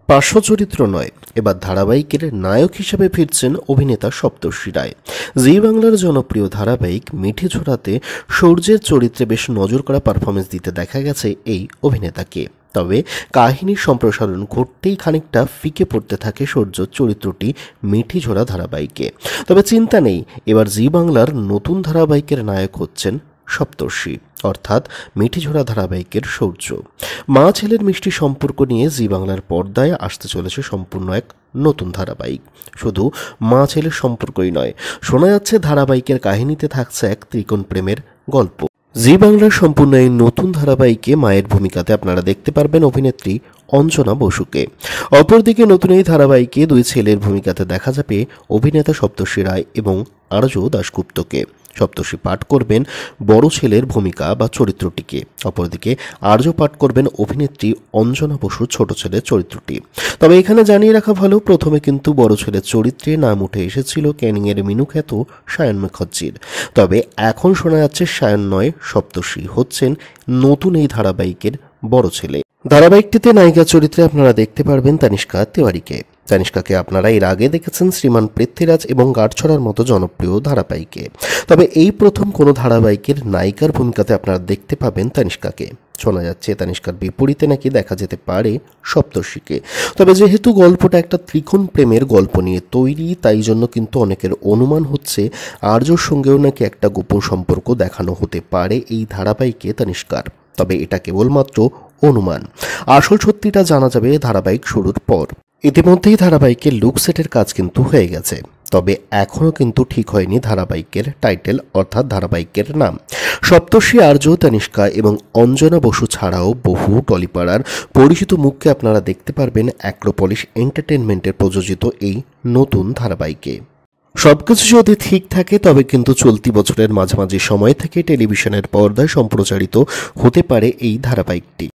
পার্শ্ব চরিত্র নয়, এবার ধারাবাহিকের নায়ক হিসেবে ফিরছেন অভিনেতা সপ্তর্ষি রায়। জি বাংলার জনপ্রিয় ধারাবাহিক মিঠিঝোড়াতে সূর্যের চরিত্রে বেশ নজর করা পারফরমেন্স দিতে দেখা গেছে এই অভিনেতাকে। তবে কাহিনীর সম্প্রসারণ ঘটতেই খানিকটা ফিকে পড়তে থাকে সূর্য চরিত্রটি মিঠিঝোড়া ধারাবাহিকে। তবে চিন্তা নেই, এবার জি বাংলার নতুন ধারাবাহিকের নায়ক হচ্ছেন সপ্তর্ষি, অর্থাৎ মিঠিঝোড়া ধারাবাহিকের সূর্য। মা ছেলের মিষ্টি সম্পর্ক নিয়ে জি বাংলার পর্দায় আসতে চলেছে সম্পূর্ণ এক নতুন ধারাবাহিক। শুধু মা ছেলের সম্পর্কই নয়, শোনা যাচ্ছে ধারাবাহিকের কাহিনীতে থাকছে এক ত্রিকোণ প্রেমের গল্প। জি বাংলার সম্পূর্ণ এই নতুন ধারাবাহিকে মায়ের ভূমিকাতে আপনারা দেখতে পারবেন অভিনেত্রী অঞ্জনা বসুকে। অপরদিকে নতুন এই ধারাবাহিকে দুই ছেলের ভূমিকাতে দেখা যাবে অভিনেতা সপ্তর্ষি রায় এবং আর্য দাশগুপ্তকে। সপ্তর্ষি পাঠ করবেন বড় ছেলের ভূমিকা বা চরিত্রটিকে, অপরদিকে আর্য পাঠ করবেন অভিনেত্রী অঞ্জনা বসুর ছোট ছেলের চরিত্রটি। তবে এখানে জানিয়ে রাখা ভালো, প্রথমে কিন্তু বড় ছেলের চরিত্রে নাম উঠে এসেছিল ক্যানিংয়ের মিনু খ্যাত সায়ন মুখার্জির। তবে এখন শোনা যাচ্ছে সায়ন নয়, সপ্তর্ষি হচ্ছেন নতুন এই ধারাবাহিকের বড় ছেলে। ধারাবাহিকটিতে নায়িকা চরিত্রে আপনারা দেখতে পারবেন তানিষ্কা তিওয়ারিকে। তানিষ্কাকে আপনারা এর আগে দেখেছেন শ্রীমান পৃথ্বীরাজ এবং গাঁটছড়ার মতো জনপ্রিয় ধারাবাহিকে। তবে এই প্রথম কোনো ধারাবাহিকের নায়িকার ভূমিকাতে আপনারা দেখতে পাবেন তানিষ্কাকে। শোনা যাচ্ছে তানিষ্কার বিপরীতে নাকি দেখা যেতে পারে সপ্তর্ষিকে। তবে যেহেতু গল্পটা একটা ত্রিকোণ প্রেমের গল্প নিয়ে তৈরি, তাই জন্য কিন্তু অনেকের অনুমান হচ্ছে আর্যর সঙ্গেও নাকি একটা গোপন সম্পর্ক দেখানো হতে পারে এই ধারাবাহিকে তানিষ্কার। তবে এটা কেবলমাত্র অনুমান, আসল সত্যিটা জানা যাবে ধারাবাহিক শুরুর পর। ইতিমধ্যেই ধারাবাহিকের লুক সেটের কাজ কিন্তু হয়ে গেছে, তবে এখনও কিন্তু ঠিক হয়নি ধারাবাহিকের টাইটেল অর্থাৎ ধারাবাহিকের নাম। সপ্তর্ষি, আর্য, তানিষ্কা এবং অঞ্জনা বসু ছাড়াও বহু টলিপাড়ার পরিচিত মুখকে আপনারা দেখতে পারবেন অ্যাক্রোপলিস এন্টারটেনমেন্টের প্রযোজিত এই নতুন ধারাবাহিকে। সবকিছু যদি ঠিক থাকে তবে কিন্তু চলতি বছরের মাঝামাঝি সময় থেকে টেলিভিশনের পর্দায় সম্প্রচারিত হতে পারে এই ধারাবাহিকটি।